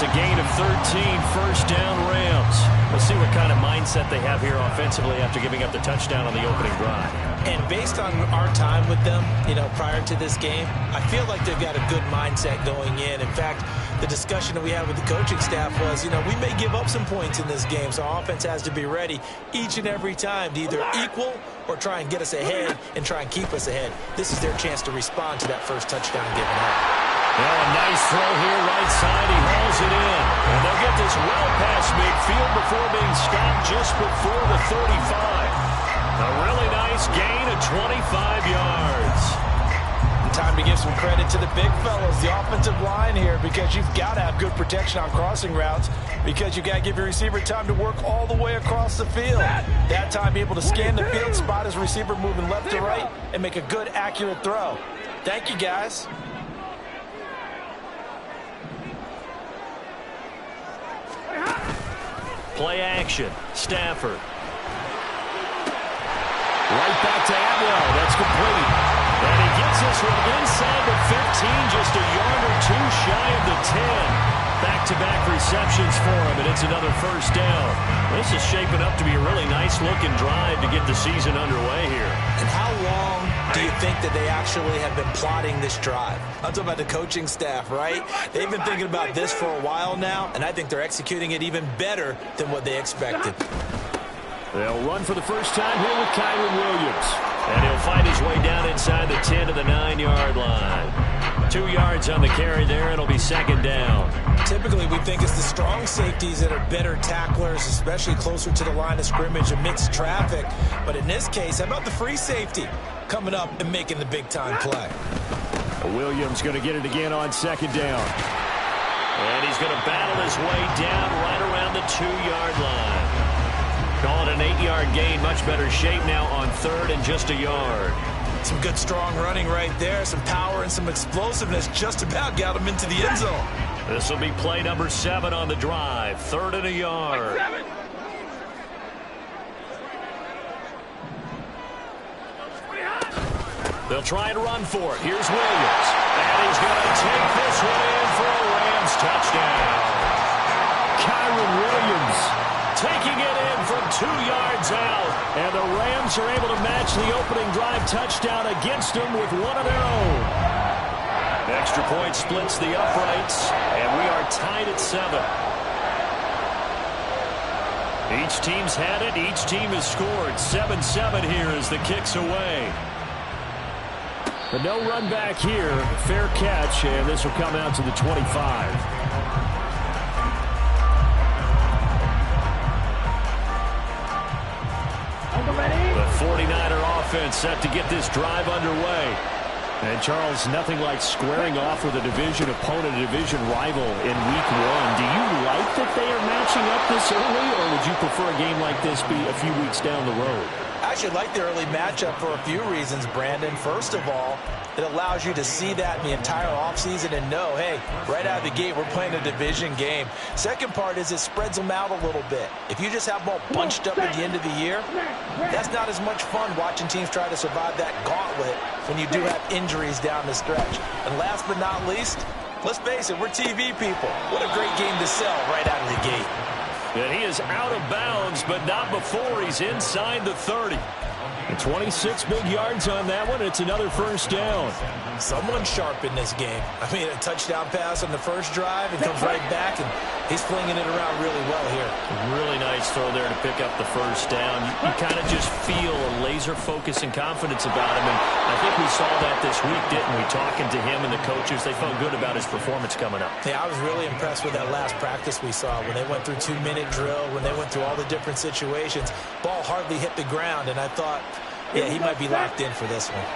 It's a gain of 13, first down Rams. Let's see what kind of mindset they have here offensively after giving up the touchdown on the opening drive. And based on our time with them, prior to this game, I feel like they've got a good mindset going in. In fact, the discussion that we had with the coaching staff was, we may give up some points in this game, so our offense has to be ready each and every time to either equal or try and get us ahead and try and keep us ahead. This is their chance to respond to that first touchdown given up. Well, a nice throw here, right side. He hauls it in. And they'll get this well past midfield before being stopped just before the 35. A really nice gain of 25 yards. Time to give some credit to the big fellas, the offensive line here, because you've got to have good protection on crossing routes, because you've got to give your receiver time to work all the way across the field. That time, be able to scan the field, spot his receiver moving left to right, and make a good, accurate throw. Thank you, guys. Play action. Stafford. Right back to Atwell. That's complete. And he gets this one inside the 15, just a yard or two shy of the 10. Back-to-back receptions for him, and it's another first down. This is shaping up to be a really nice-looking drive to get the season underway here. And how long do you think that they actually have been plotting this drive? I'm talking about the coaching staff, right? They've been thinking about this for a while now, and I think they're executing it even better than what they expected. They'll run for the first time here with Kyron Williams. And he'll find his way down inside the 10 to the 9-yard line. 2 yards on the carry there. It'll be second down. Typically, we think it's the strong safeties that are better tacklers, especially closer to the line of scrimmage amidst traffic. But in this case, how about the free safety coming up and making the big-time play? Williams going to get it again on second down. And he's going to battle his way down right around the 2-yard line. Call it an 8-yard gain. Much better shape now on third and just a yard. Some good, strong running right there. Some power and some explosiveness just about got him into the end zone. This will be play number 7 on the drive. Third and a yard. They'll try and run for it. Here's Williams. And he's going to take this one in for a Rams touchdown. Kyron Williams taking it in from 2 yards out. And the Rams are able to match the opening drive touchdown against them with one of their own. Extra point splits the uprights, and we are tied at 7. Each team's had it. Each team has scored. 7-7 here as the kick's away. But no run back here. Fair catch, and this will come out to the 25. The 49er offense set to get this drive underway. And, Charles, nothing like squaring off with a division opponent, a division rival in week 1. Do you like that they are matching up this early, or would you prefer a game like this be a few weeks down the road? I actually like the early matchup for a few reasons, Brandon. First of all, it allows you to see that in the entire offseason and know, hey, right out of the gate, we're playing a division game. Second part is it spreads them out a little bit. If you just have them all bunched up at the end of the year, that's not as much fun watching teams try to survive that gauntlet when you do have injuries down the stretch. And last but not least, let's face it, we're TV people. What a great game to sell right out of the gate. And he is out of bounds, but not before he's inside the 30. And 26 big yards on that one. It's another first down. Someone's sharp in this game. I mean, a touchdown pass on the first drive and comes right back, and he's flinging it around really well here. Really nice throw there to pick up the first down. You kind of just feel a laser focus and confidence about him, and I think we saw that this week, didn't we? Talking to him and the coaches, they felt good about his performance coming up. Yeah, I was really impressed with that last practice we saw when they went through 2-minute drill, when they went through all the different situations. Ball hardly hit the ground, and I thought, yeah, he might be locked in for this one.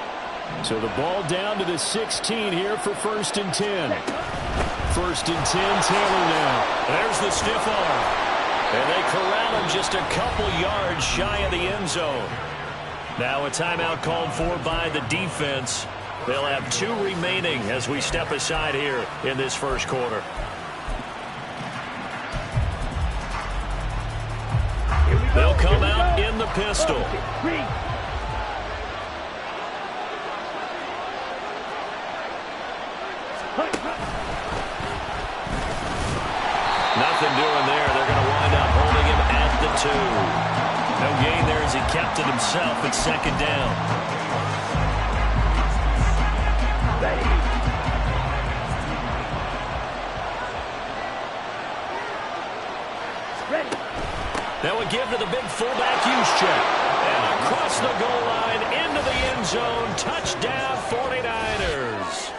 So the ball down to the 16 here for first and 10. First and 10, Taylor now. There's the stiff arm. And they corral him just a couple yards shy of the end zone. Now a timeout called for by the defense. They'll have 2 remaining as we step aside here in this first quarter. They'll come out in the pistol. No gain there as he kept it himself at second down. That would give to the big fullback Juszczyk. And across the goal line into the end zone. Touchdown 49ers.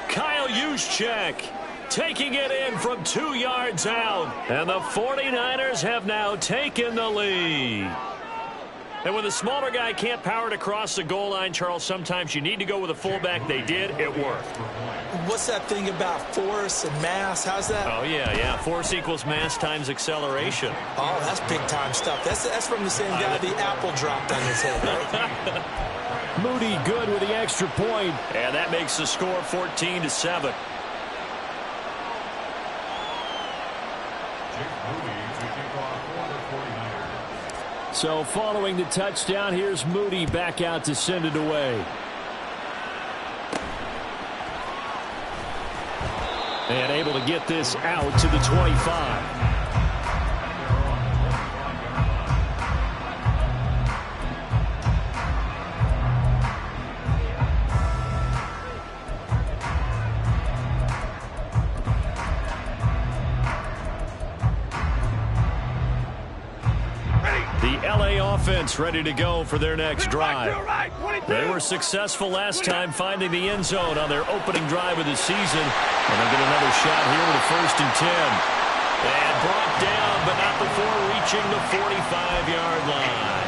Kyle Juszczyk taking it in from 2 yards out. And the 49ers have now taken the lead. And when the smaller guy can't power it across the goal line, Charles, sometimes you need to go with a fullback. They did. It worked. What's that thing about force and mass? How's that? Oh, yeah. Force equals mass times acceleration. Oh, that's big-time stuff. That's from the same guy the apple dropped on his head, right? Moody good with the extra point. And that makes the score 14-7. So following the touchdown, here's Moody back out to send it away. And able to get this out to the 25. Offense ready to go for their next drive. They were successful last time finding the end zone on their opening drive of the season. And they'll get another shot here with a 1st and 10. And brought down, but not before reaching the 45-yard line.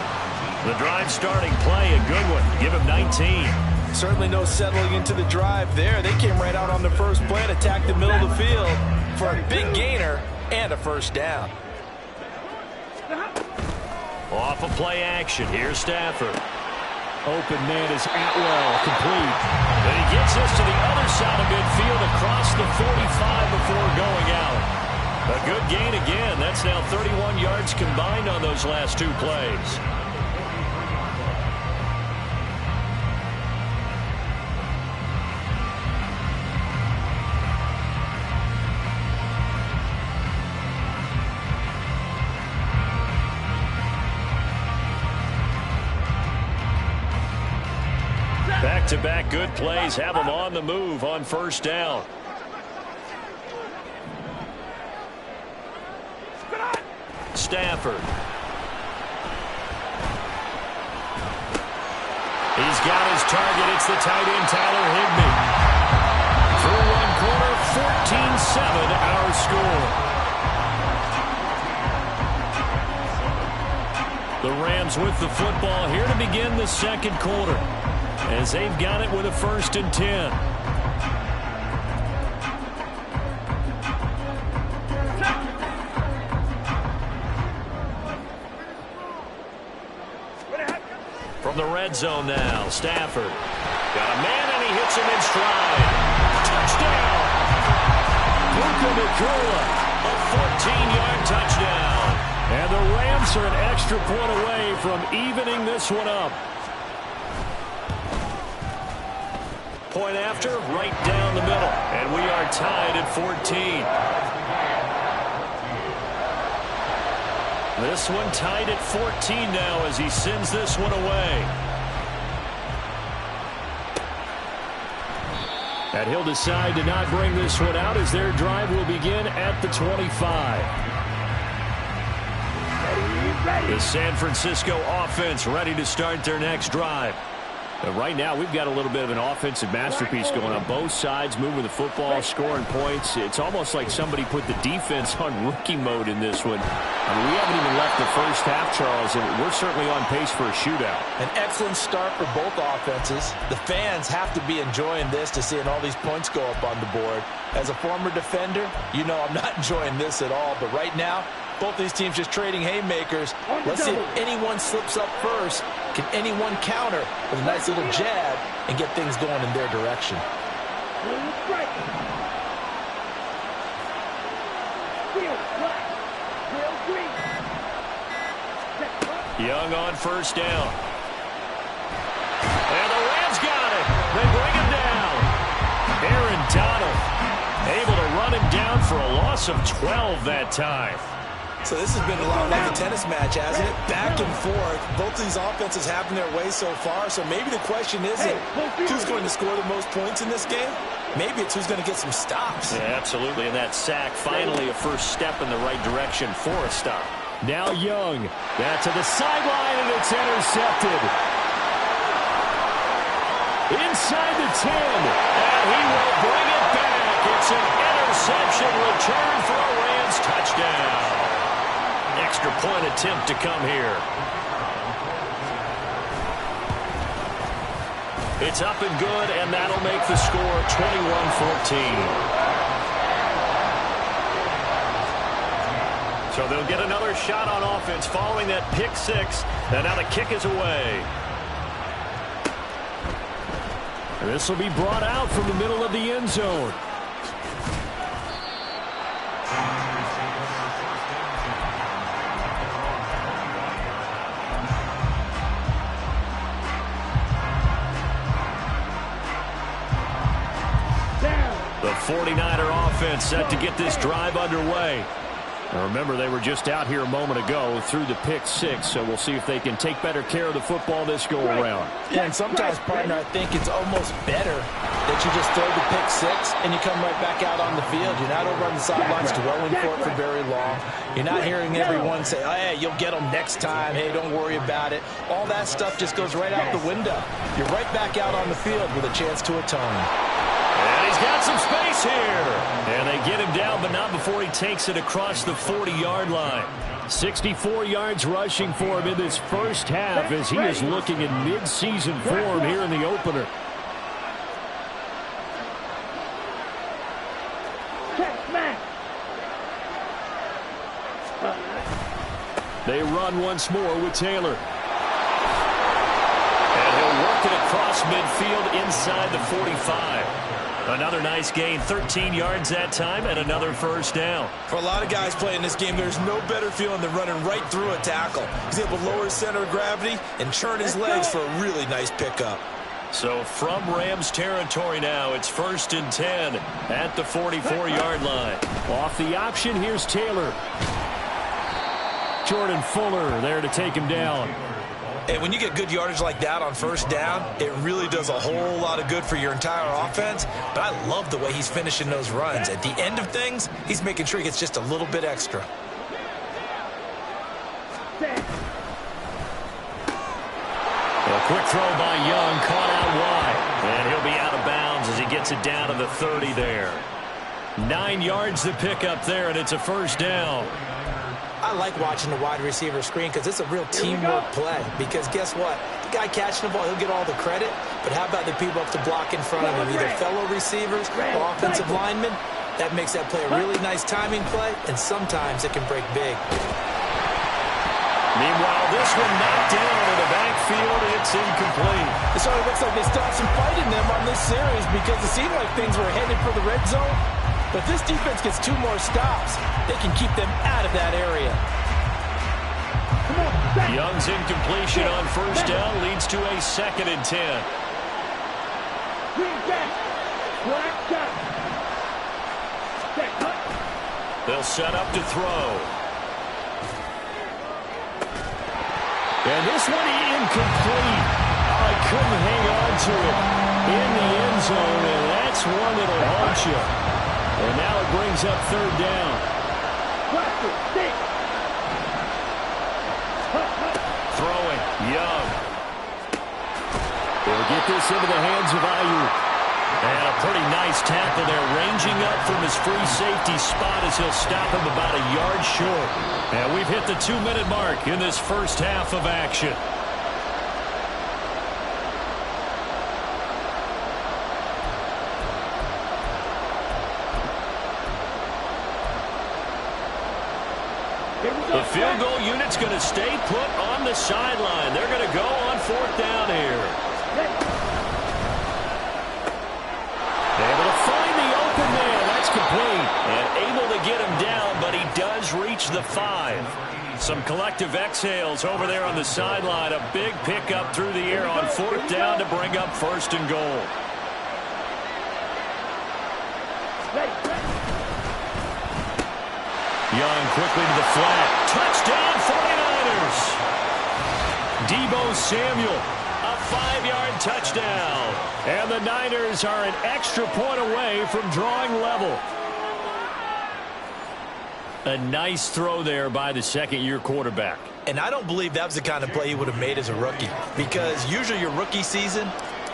The drive starting play, a good one. Give him 19. Certainly no settling into the drive there. They came right out on the first play and attacked the middle of the field for a big gainer and a 1st down. Off of play action. Here's Stafford. Open man is Atwell. Complete. And he gets this to the other side of midfield across the 45 before going out. A good gain again. That's now 31 yards combined on those last 2 plays. Back-to-back good plays have them on the move on 1st down. Stafford. He's got his target. It's the tight end, Tyler Higbee. Through 1 quarter, 14-7 our score. The Rams with the football here to begin the 2nd quarter, as they've got it with a 1st and 10. From the red zone now, Stafford. Got a man and he hits him in stride. Touchdown! Puka Nacua, a 14-yard touchdown. And the Rams are an extra point away from evening this one up. Point after, right down the middle. And we are tied at 14. This one tied at 14 now as he sends this one away. And he'll decide to not bring this one out as their drive will begin at the 25. The San Francisco offense ready to start their next drive. Right now, we've got a little bit of an offensive masterpiece going on both sides, moving the football, scoring points. It's almost like somebody put the defense on rookie mode in this one. I mean, we haven't even left the first half, Charles, and we're certainly on pace for a shootout. An excellent start for both offenses. The fans have to be enjoying this to seeing all these points go up on the board. As a former defender, you know I'm not enjoying this at all, but right now, both these teams just trading haymakers. Let's see if anyone slips up first. Can anyone counter with a nice little jab and get things going in their direction? Young on 1st down. And the Rams got it. They bring him down. Aaron Donald able to run him down for a loss of 12 that time. So this has been a lot like a tennis match, hasn't it? Back and forth. Both these offenses having their way so far. So maybe the question isn't who's going to score the most points in this game. Maybe it's who's going to get some stops. Yeah, absolutely. And that sack, finally a first step in the right direction for a stop. Now Young. That to the sideline, and it's intercepted. Inside the 10. And he will bring it back. It's an interception return for a Rams touchdown. Extra point attempt to come here. It's up and good, and that'll make the score 21-14. So they'll get another shot on offense following that pick six, and now the kick is away. This will be brought out from the middle of the end zone. The 49er offense set to get this drive underway. Now remember, they were just out here a moment ago through the pick six, so we'll see if they can take better care of the football this go-around. Yeah, and sometimes, partner, I think it's almost better that you just throw the pick six and you come right back out on the field. You're not over on the sidelines dwelling for it for very long. You're not hearing everyone say, oh, hey, you'll get them next time. Hey, don't worry about it. All that stuff just goes right out the window. You're right back out on the field with a chance to atone. And he's got some space here. And they get him down, but not before he takes it across the 40-yard line. 64 yards rushing for him in this first half as he is looking in mid-season form here in the opener. They run once more with Taylor. And he'll work it across midfield inside the 45. Another nice gain, 13 yards that time, and another first down. For a lot of guys playing this game, there's no better feeling than running right through a tackle. He's able to lower his center of gravity and churn his legs for a really nice pickup. So from Rams territory now, it's 1st and 10 at the 44-yard line. Off the option, here's Taylor. Jordan Fuller there to take him down. And when you get good yardage like that on first down, it really does a whole lot of good for your entire offense. But I love the way he's finishing those runs. At the end of things, he's making sure he gets just a little bit extra. A quick throw by Young, caught out wide. And he'll be out of bounds as he gets it down to the 30 there. 9 yards to pick up there, and it's a first down. I like watching the wide receiver screen because it's a real teamwork play. Because guess what? The guy catching the ball, he'll get all the credit. But how about the people up to block in front of him, either fellow receivers or offensive linemen? That makes that play a really nice timing play, and sometimes it can break big. Meanwhile, this one knocked down in the backfield. It's incomplete. It sort of looks like they still have some fight in them on this series because it seemed like things were headed for the red zone. But if this defense gets 2 more stops, they can keep them out of that area. Young's incompletion on first down leads to a 2nd and 10. They'll set up to throw. And this one incomplete. I couldn't hang on to it in the end zone, and that's one that'll haunt you. And now it brings up 3rd down. Throwing, Young. They'll get this into the hands of Ayuk. And a pretty nice tackle there, ranging up from his free safety spot as he'll stop him about a yard short. And we've hit the 2-minute mark in this first half of action. The field goal unit's going to stay put on the sideline. They're going to go on 4th down here. Able to find the open man. That's complete. And able to get him down, but he does reach the 5. Some collective exhales over there on the sideline. A big pickup through the air on 4th down to bring up 1st and goal. Young quickly to the flat. Touchdown 49ers. Deebo Samuel, a 5-yard touchdown. And the Niners are an extra point away from drawing level. A nice throw there by the second-year quarterback. And I don't believe that was the kind of play he would have made as a rookie, because usually your rookie season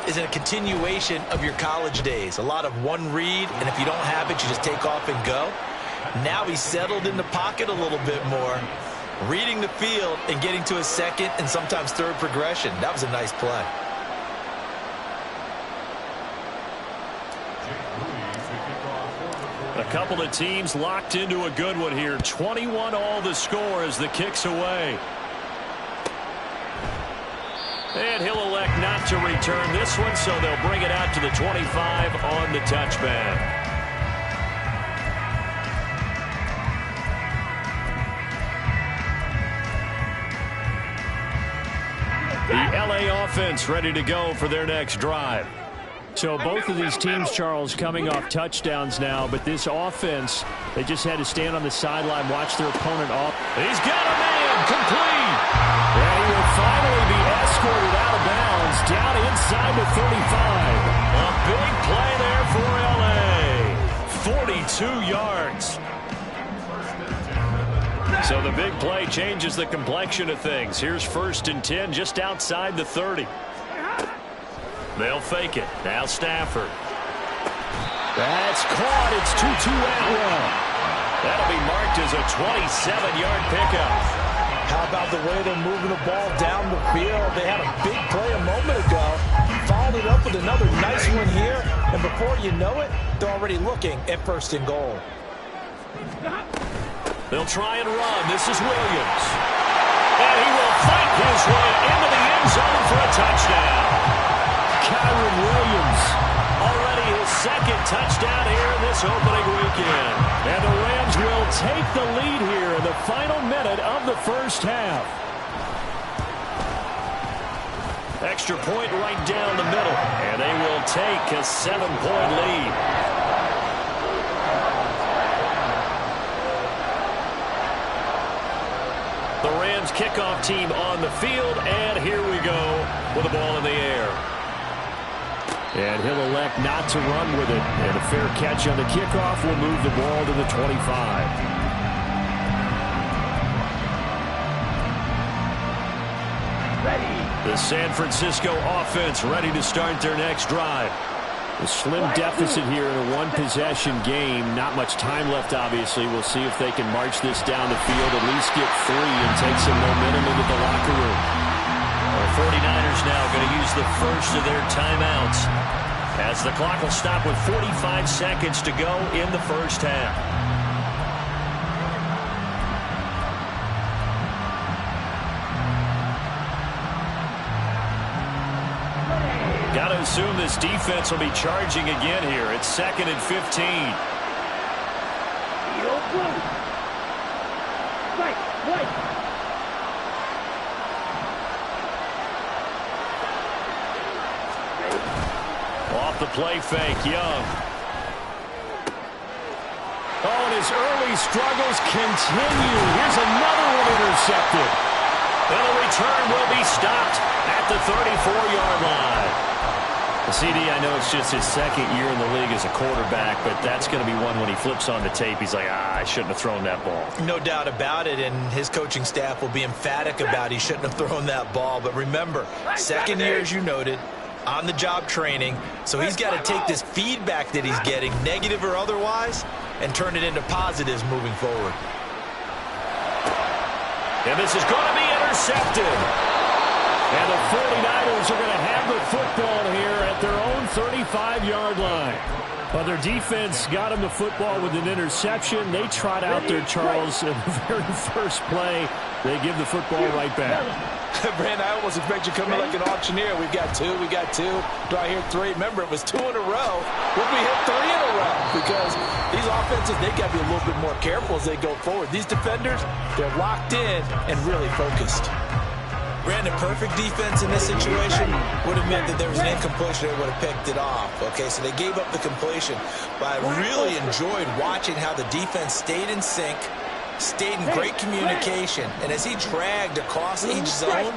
is a continuation of your college days. A lot of one read, and if you don't have it, you just take off and go. Now he's settled in the pocket a little bit more, reading the field and getting to his second and sometimes third progression. That was a nice play. A couple of teams locked into a good one here. 21 all the score as the kick's away. And he'll elect not to return this one, so they'll bring it out to the 25 on the touchback. The LA offense ready to go for their next drive. So both of these teams, Charles, coming off touchdowns now, but this offense, they just had to stand on the sideline, watch their opponent off. He's got a man, complete. And he will finally be escorted out of bounds, down inside the 35. A big play there for LA. 42 yards. So the big play changes the complexion of things. Here's 1st and 10 just outside the 30. They'll fake it. Now Stafford. That's caught. It's Tutu Atwell. That'll be marked as a 27-yard pickup. How about the way they're moving the ball down the field? They had a big play a moment ago. Followed it up with another nice one here. And before you know it, they're already looking at 1st and goal. They'll try and run. This is Williams. And he will fight his way into the end zone for a touchdown. Kyron Williams, already his 2nd touchdown here in this opening weekend. And the Rams will take the lead here in the final minute of the 1st half. Extra point right down the middle. And they will take a 7-point lead. The Rams kickoff team on the field, and here we go with the ball in the air. And he'll elect not to run with it. And a fair catch on the kickoff will move the ball to the 25. The San Francisco offense ready to start their next drive. A slim deficit here in a one-possession game. Not much time left, obviously. We'll see if they can march this down the field, at least get 3 and take some momentum into the locker room. The 49ers now going to use the first of their timeouts, as the clock will stop with 45 seconds to go in the 1st half. Got to assume this defense will be charging again here. It's 2nd and 15. Off the play fake, Young. Oh, and his early struggles continue. Here's another one intercepted. And the return will be stopped at the 34-yard line. CD, I know it's just his 2nd year in the league as a quarterback, but that's going to be one when he flips on the tape. He's like, I shouldn't have thrown that ball. No doubt about it, and his coaching staff will be emphatic about he shouldn't have thrown that ball. But remember, 2nd year, as you noted, on-the-job training, so he's got to take this feedback that he's getting, negative or otherwise, and turn it into positives moving forward. And this is going to be intercepted. And the 49ers are going to have the football here at their own 35-yard line. Well, their defense got him the football with an interception. They trot out there, Charles, in the very first play. They give the football right back. Brandon, I almost expect you to come in like an auctioneer. We've got 2, we got 2. Do I hear 3? Remember, it was 2 in a row. Would we hit 3 in a row? Because these offenses, they got to be a little bit more careful as they go forward. These defenders, they're locked in and really focused. Brandon, perfect defense in this situation would have meant that there was an incompletion. They would have picked it off. Okay, so they gave up the completion. But I really enjoyed watching how the defense stayed in sync, stayed in great communication. And as he dragged across each zone,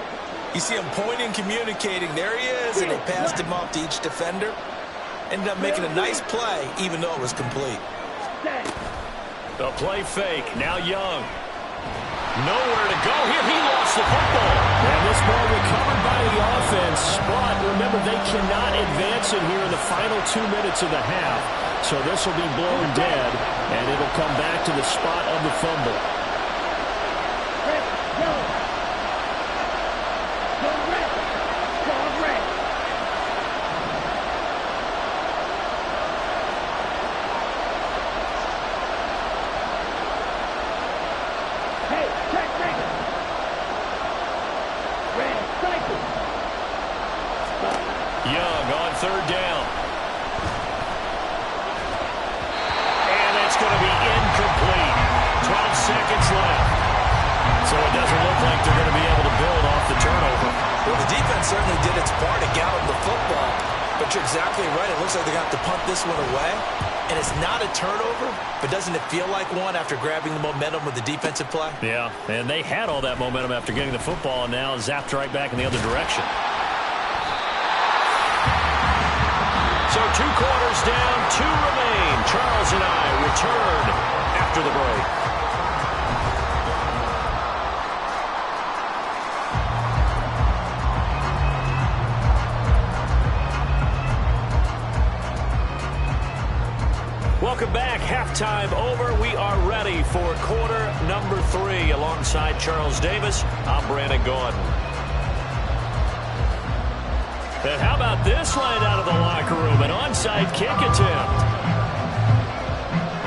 you see him pointing, communicating. There he is, and they passed him off to each defender. Ended up making a nice play, even though it was complete. The play fake. Now Young. Nowhere to go here. He lost the football. And this ball recovered by the offense. But remember, they cannot advance it here in the final 2 minutes of the half. So this will be blown dead, and it'll come back to the spot of the fumble. Young on third down. And it's going to be incomplete. 12 seconds left. So it doesn't look like they're going to be able to build off the turnover. Well, the defense certainly did its part to gallop the football. But you're exactly right. It looks like they're going to have to punt this one away. And it's not a turnover, but doesn't it feel like one after grabbing the momentum with the defensive play? Yeah, and they had all that momentum after getting the football, and now zapped right back in the other direction. So 2 quarters down, 2 remain. Charles and I return after the break. Welcome back. Halftime over. We are ready for quarter number 3. Alongside Charles Davis, I'm Brandon Gordon. And how about this line out of the locker room? An onside kick attempt.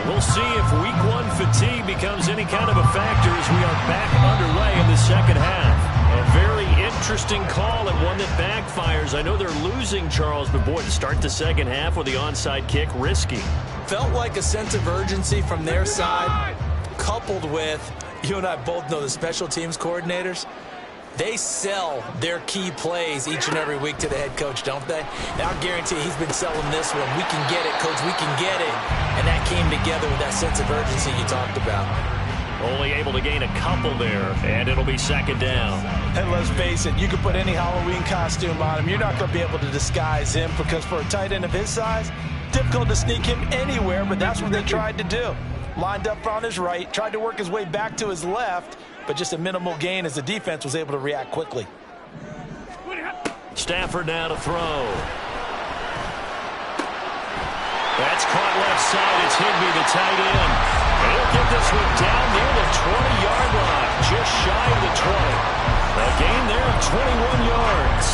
We'll see if week 1 fatigue becomes any kind of a factor as we are back underway in the second half. A very interesting call and one that backfires. I know they're losing, Charles, but boy, to start the second half with the onside kick, risky. Felt like a sense of urgency from their side, coupled with, you and I both know the special teams coordinators, they sell their key plays each and every week to the head coach, don't they? And I'll guarantee he's been selling this one. We can get it, coach, we can get it. And that came together with that sense of urgency you talked about. Only able to gain a couple there, and it'll be second down. And let's face it, you can put any Halloween costume on him. You're not going to be able to disguise him because for a tight end of his size, difficult to sneak him anywhere, but that's what they tried to do. Lined up on his right, tried to work his way back to his left, but just a minimal gain as the defense was able to react quickly. Stafford now to throw. That's caught left side. It's Higbee, the tight end. And he'll get this one down near the 20-yard line, just shy of the 20. A gain there of 21 yards.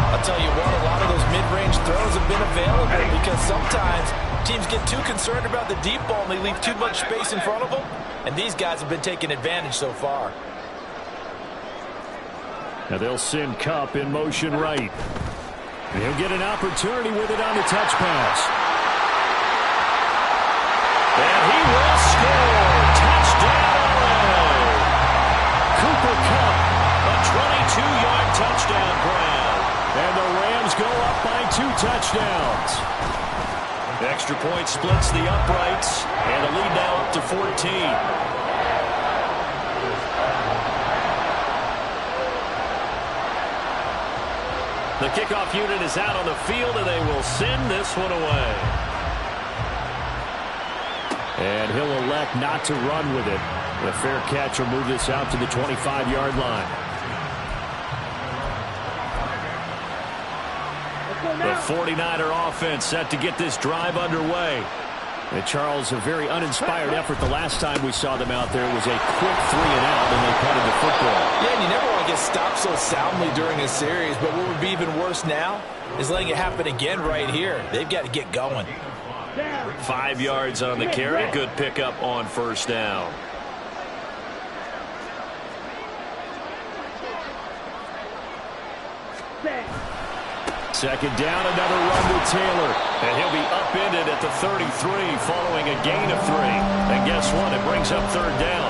I'll tell you what, a lot of those mid-range throws have been available because sometimes teams get too concerned about the deep ball and they leave too much space in front of them, and these guys have been taking advantage so far. Now they'll send Kupp in motion right. And he'll get an opportunity with it on the touch pass. And he will score. Touchdown. Cooper Kupp, a 22-yard touchdown grab. And the Rams go up by 2 touchdowns. Extra point splits the uprights, and the lead now up to 14. The kickoff unit is out on the field, and they will send this one away. And he'll elect not to run with it. The fair catch will move this out to the 25-yard line. The 49er offense set to get this drive underway. And Charles, a very uninspired effort the last time we saw them out there was a quick 3 and out, and they punted the football. Yeah, and you never want to get stopped so soundly during a series, but what would be even worse now is letting it happen again right here. They've got to get going. 5 yards on the carry. Good pickup on first down. Second down, another run to Taylor. And he'll be upended at the 33 following a gain of 3. And guess what? It brings up third down.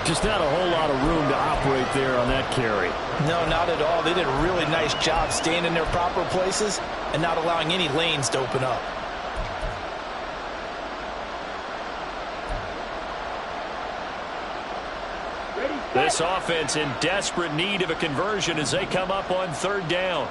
Just not a whole lot of room to operate there on that carry. No, not at all. They did a really nice job staying in their proper places and not allowing any lanes to open up. This offense in desperate need of a conversion as they come up on third down.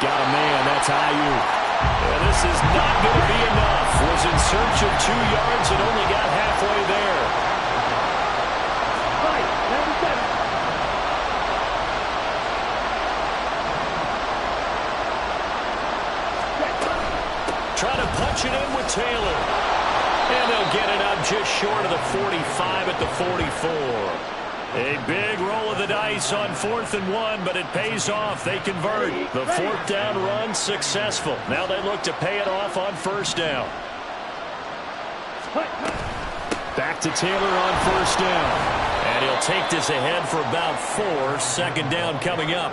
Got a man, that's Ayuk. And this is not going to be enough. Was in search of 2 yards and only got halfway there. Trying to punch it in with Taylor. And they'll get it up just short of the 45 at the 44. A big roll of the dice on 4th and 1, but it pays off. They convert. The 4th down run successful. Now they look to pay it off on 1st down. Back to Taylor on 1st down. And he'll take this ahead for about 4. 2nd down coming up.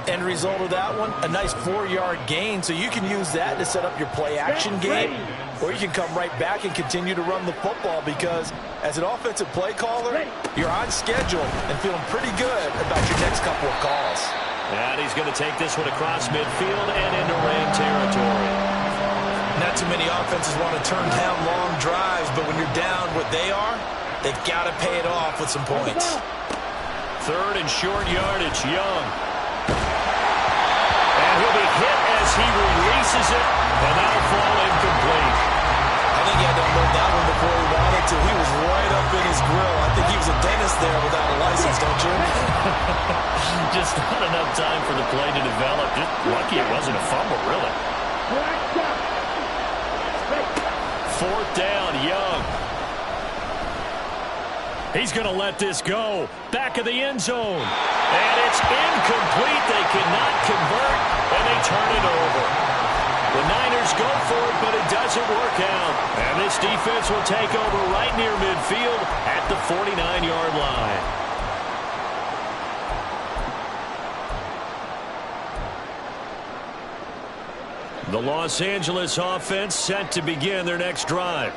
End result of that one, a nice 4-yard gain, so you can use that to set up your play-action game, or you can come right back and continue to run the football because as an offensive play caller, you're on schedule and feeling pretty good about your next couple of calls. And he's going to take this one across midfield and into Ram territory. Not too many offenses want to turn down long drives, but when you're down what they are, they've got to pay it off with some points. 3rd and short yardage, Young. He'll be hit as he releases it, and that'll fall incomplete. I think he had to unload that one before he wanted to. He was right up in his grill. I think he was a dentist there without a license, don't you? Just not enough time for the play to develop. Just lucky it wasn't a fumble, really. 4th down, Young. He's going to let this go. Back of the end zone. And it's incomplete. They cannot convert, and they turn it over. The Niners go for it, but it doesn't work out. And this defense will take over right near midfield at the 49-yard line. The Los Angeles offense set to begin their next drive.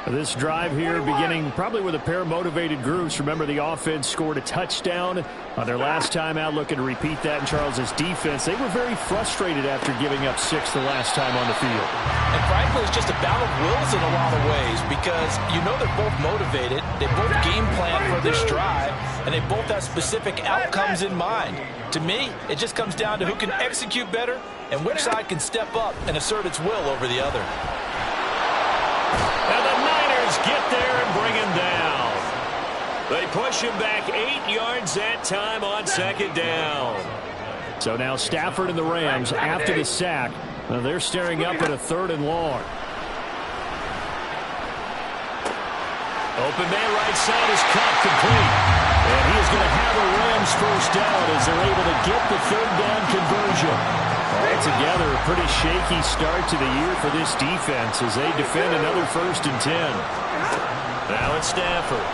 This drive here beginning probably with a pair of motivated groups. Remember, the offense scored a touchdown on their last time out, looking to repeat that in Charles's defense. They were very frustrated after giving up 6 the last time on the field. And frankly, it's just a battle of wills in a lot of ways because you know they're both motivated. They both game plan for this drive, and they both have specific outcomes in mind. To me, it just comes down to who can execute better and which side can step up and assert its will over the other. And the Niners get there and bring him down. They push him back 8 yards that time on 2nd down. So now Stafford and the Rams after the sack. Now they're staring up at a 3rd and long. Open man right side is cut complete. And he is going to have a Rams 1st down as they're able to get the 3rd down conversion. Altogether, a pretty shaky start to the year for this defense as they defend another 1st and 10. Now it's Stafford.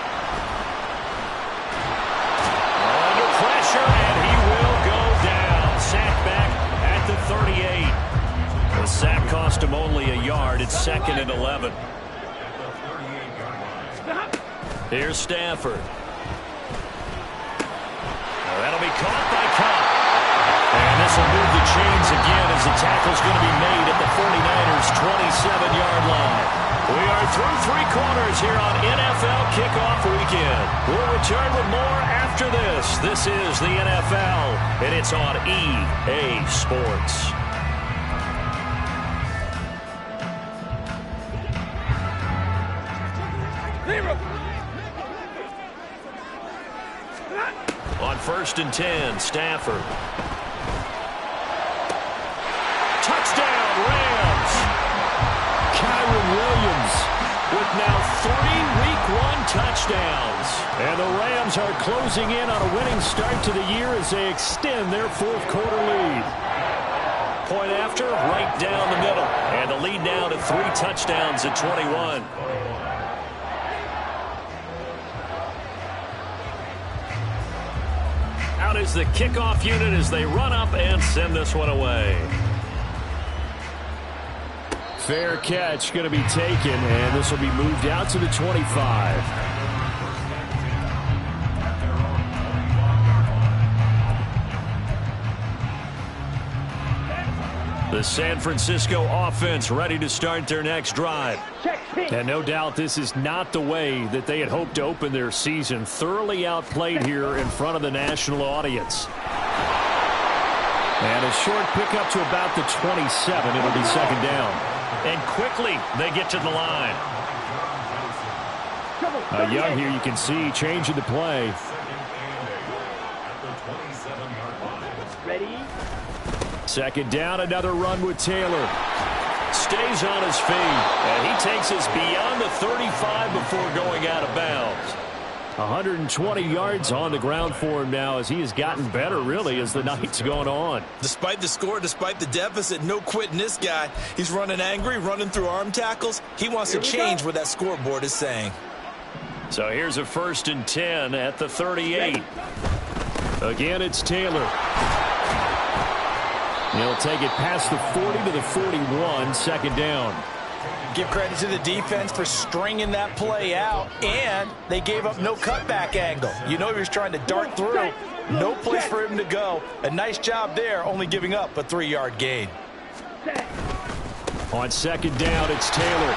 Under pressure, and he will go down. Sack back at the 38. The sack cost him only a yard. It's 2nd and 11. Here's Stafford. That'll be caught by Cobb. And this will move the chains again as the tackle's going to be made at the 49ers' 27-yard line. We are through 3 quarters here on NFL Kickoff Weekend. We'll return with more after this. This is the NFL, and it's on EA Sports. On 1st and 10, Stafford. Touchdown, Rams. Kyron Williams with now 3 Week 1 touchdowns. And the Rams are closing in on a winning start to the year as they extend their 4th quarter lead. Point after, right down the middle. And the lead now to 3 touchdowns at 21. Out is the kickoff unit as they run up and send this one away. Fair catch going to be taken, and this will be moved out to the 25. The San Francisco offense ready to start their next drive. And no doubt this is not the way that they had hoped to open their season. Thoroughly outplayed here in front of the national audience. And a short pickup to about the 27. It'll be second down. And quickly they get to the line. Young here, you can see changing the play. Ready? Second down, another run with Taylor. Stays on his feet, and he takes us beyond the 35 before going out of bounds. 120 yards on the ground for him now as he has gotten better, really, as the night's going on. Despite the score, despite the deficit, no quitting this guy. He's running angry, running through arm tackles. He wants to change what that scoreboard is saying. So here's a 1st and 10 at the 38. Again, it's Taylor. He'll take it past the 40 to the 41, second down. Give credit to the defense for stringing that play out, and they gave up no cutback angle. You know he was trying to dart through. No place for him to go. A nice job there, only giving up a 3-yard gain. On second down, it's Taylor.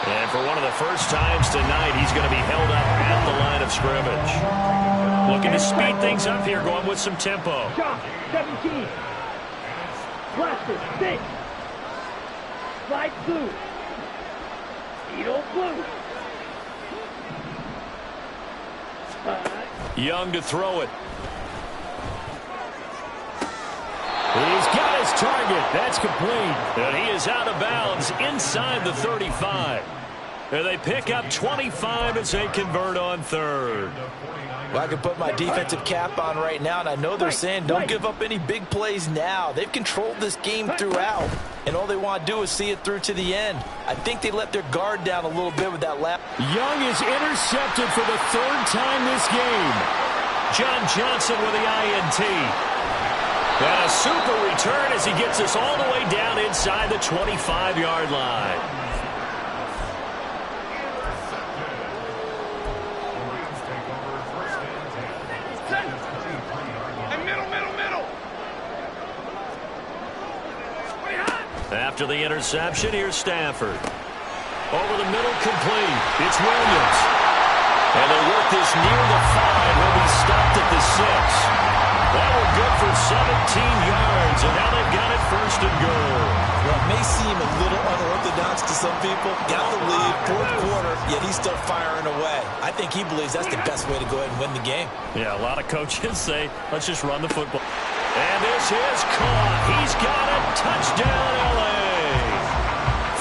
And for one of the first times tonight, he's going to be held up at the line of scrimmage. Looking to speed things up here, going with some tempo. 17. Blaster, 6. Slide blue. Needle blue. 5. Young to throw it. He's got his target. That's complete. And he is out of bounds inside the 35. And they pick up 25 as they convert on third. Well, I can put my defensive cap on right now, and I know they're saying don't give up any big plays now. They've controlled this game throughout, and all they want to do is see it through to the end. I think they let their guard down a little bit with that lap. Young is intercepted for the 3rd time this game. John Johnson with the INT. And a super return as he gets us all the way down inside the 25-yard line. After the interception, here's Stafford. Over the middle, complete. It's Williams. And they work this near the 5. He'll be stopped at the 6. That one good for 17 yards, and now they've got it 1st and goal. Well, it may seem a little unorthodox to some people. Got the lead, 4th quarter, yet he's still firing away. I think he believes that's the best way to go ahead and win the game. Yeah, a lot of coaches say, let's just run the football. And this is caught. He's got it. Touchdown, L.A.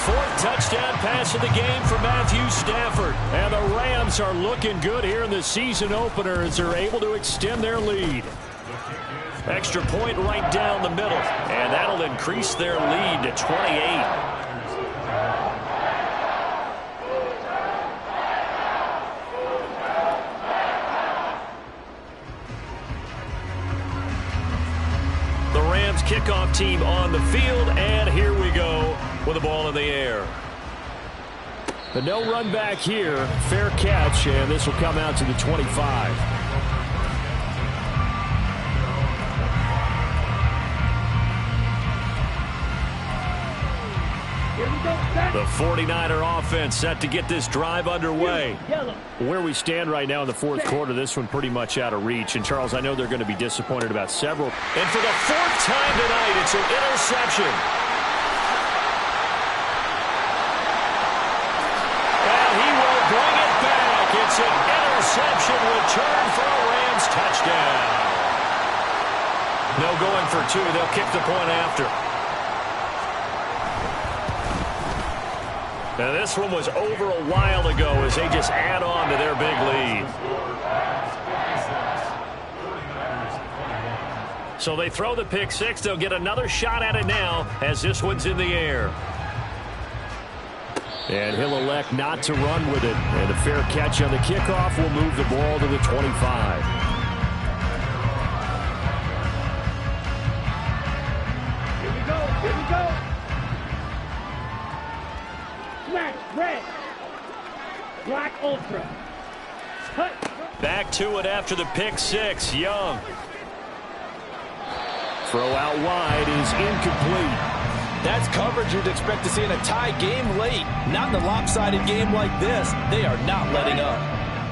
4th touchdown pass of the game for Matthew Stafford. And the Rams are looking good here in the season opener as they're able to extend their lead. Extra point right down the middle. And that'll increase their lead to 28. The Rams kickoff team on the field, and here we go with the ball in the air. The no run back here, fair catch, and this will come out to the 25. The 49er offense set to get this drive underway. Where we stand right now in the 4th quarter, this one pretty much out of reach. And, Charles, I know they're going to be disappointed about several. And for the 4th time tonight, it's an interception. And he will bring it back. It's an interception return for a Rams touchdown. No going for 2. They'll kick the point after. Now, this one was over a while ago as they just add on to their big lead. So they throw the pick 6. They'll get another shot at it now as this one's in the air. And he'll elect not to run with it. And a fair catch on the kickoff will move the ball to the 25. Here we go. Here we go. Red. Black Ultra. Cut. Back to it after the pick 6. Young. Throw out wide is incomplete. That's coverage you'd expect to see in a tie game late. Not in a lopsided game like this. They are not letting up.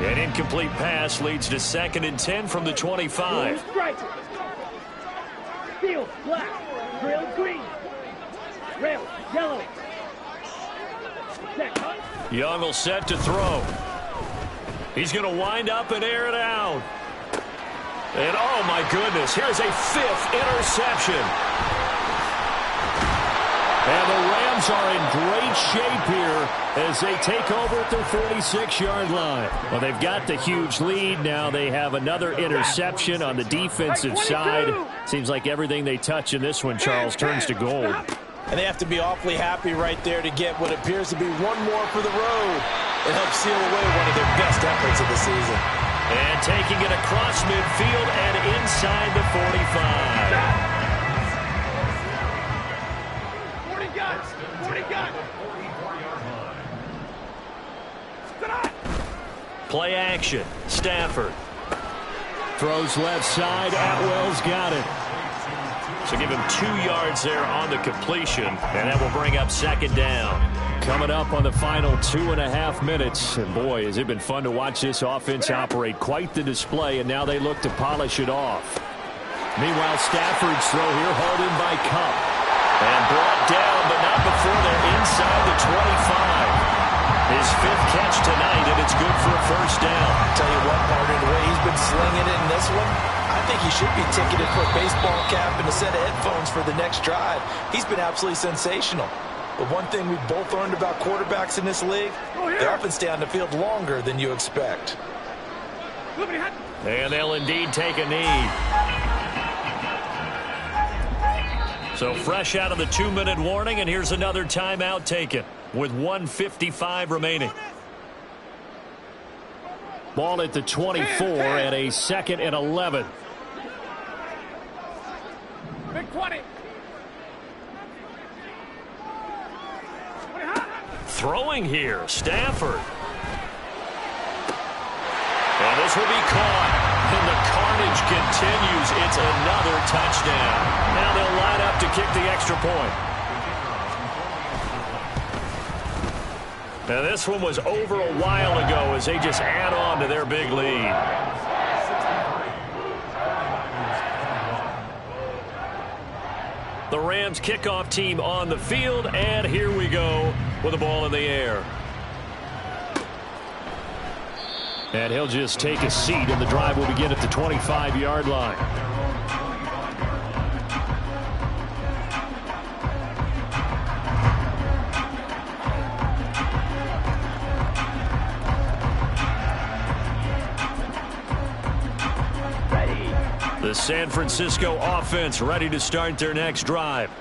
An incomplete pass leads to 2nd and 10 from the 25. Field, black. Rail, green. Rail, yellow. Set. Young will set to throw. He's going to wind up and air it out. And, oh, my goodness, here's a 5th interception. And the Rams are in great shape here as they take over at their 46-yard line. Well, they've got the huge lead. Now they have another interception on the defensive side. Seems like everything they touch in this one, Charles, turns to gold. And they have to be awfully happy right there to get what appears to be one more for the road. It helps seal away one of their best efforts of the season. And taking it across midfield and inside the 45. 40 guns. Play action. Stafford. Throws left side. Atwell's got it. So give him 2 yards there on the completion. And that will bring up 2nd down. Coming up on the final 2.5 minutes. And boy, has it been fun to watch this offense operate. Quite the display. And now they look to polish it off. Meanwhile, Stafford's throw here hauled in by Cup. And brought down, but not before they're inside the 25. His 5th catch tonight, and it's good for a 1st down. Tell you what, partner, the way he's been slinging it in this one, I think he should be ticketed for a baseball cap and a set of headphones for the next drive. He's been absolutely sensational. But one thing we've both learned about quarterbacks in this league, they often stay on the field longer than you expect. And they'll indeed take a knee. So fresh out of the 2-minute warning, and here's another timeout taken with 1:55 remaining. Ball at the 24 and a 2nd and 11. Big 20. Throwing here, Stafford. And this will be caught. And the carnage continues. It's another touchdown. Now they'll line up to kick the extra point. Now this one was over a while ago as they just add on to their big lead. The Rams kickoff team on the field, and here we go with the ball in the air. And he'll just take a seat, and the drive will begin at the 25-yard line. The San Francisco offense ready to start their next drive.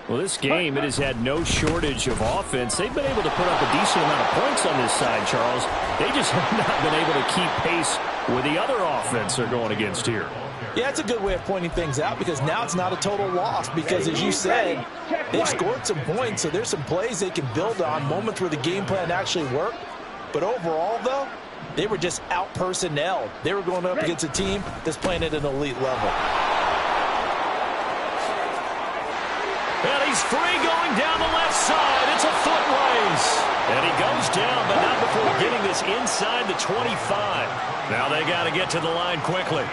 Well, this game, it has had no shortage of offense. They've been able to put up a decent amount of points on this side, Charles. They just have not been able to keep pace with the other offense they're going against here. Yeah, it's a good way of pointing things out because now it's not a total loss because, as you said, they've scored some points, so there's some plays they can build on, moments where the game plan actually worked. But overall, though, they were just out-personnelled. They were going up against a team that's playing at an elite level. And he's free going down the left side. It's a foot race. And he goes down, but not before getting this inside the 25. Now they got to get to the line quickly.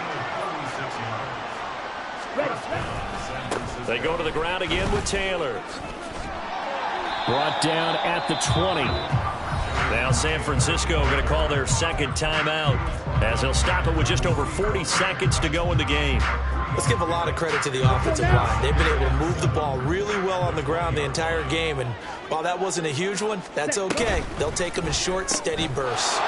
They go to the ground again with Taylor. Brought down at the 20. Now San Francisco going to call their 2nd timeout as they'll stop it with just over 40 seconds to go in the game. Let's give a lot of credit to the offensive line. They've been able to move the ball really well on the ground the entire game, and while that wasn't a huge one, that's okay. They'll take them in short, steady bursts.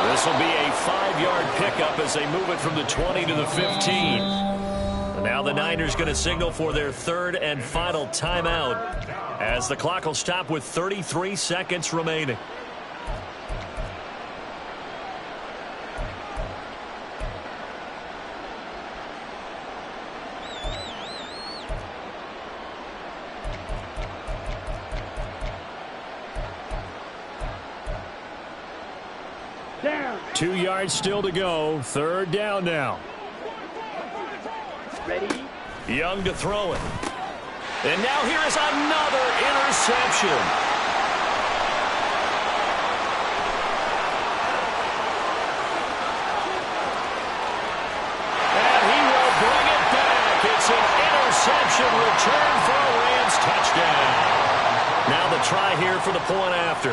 This will be a 5-yard pickup as they move it from the 20 to the 15. And now the Niners going to signal for their 3rd and final timeout as the clock will stop with 33 seconds remaining. Down. 2 yards still to go. 3rd down now. Ready. Young to throw it. And now here is another interception. And he will bring it back. It's an interception return for a Rams touchdown. Now the try here for the point after.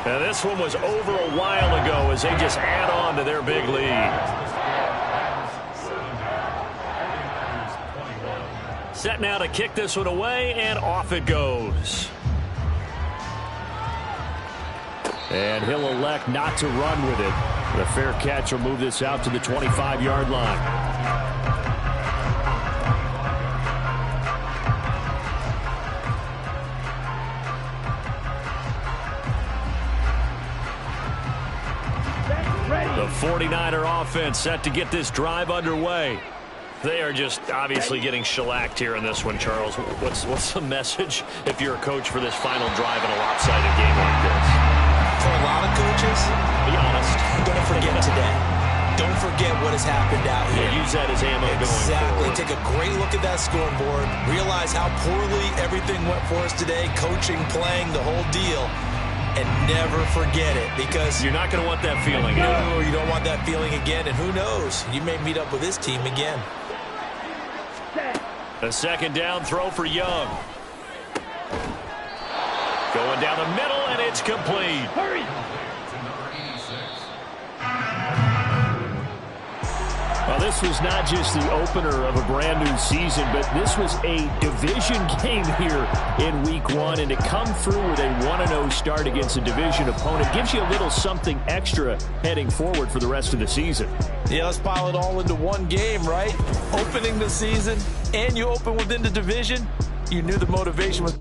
Now this one was over a while ago as they just add on to their big lead. Set now to kick this one away, and off it goes. And he'll elect not to run with it. The fair catch will move this out to the 25-yard line. The 49er offense set to get this drive underway. They are just obviously getting shellacked here in this one, Charles. What's the message if you're a coach for this final drive in a lopsided game like this? For a lot of coaches, be honest, don't forget today. Don't forget what has happened out here. Yeah, use that as ammo going forward. Exactly. Take a great look at that scoreboard. Realize how poorly everything went for us today. Coaching, playing, the whole deal. And never forget it, because you're not going to want that feeling. No, you don't want that feeling again. And who knows? You may meet up with this team again. A second down throw for Young. Going down the middle, and it's complete. Hurry! Well, this was not just the opener of a brand new season, but this was a division game here in week 1. And to come through with a 1-0 start against a division opponent gives you a little something extra heading forward for the rest of the season. Yeah, let's pile it all into one game, right? Opening the season, and you open within the division. You knew the motivation was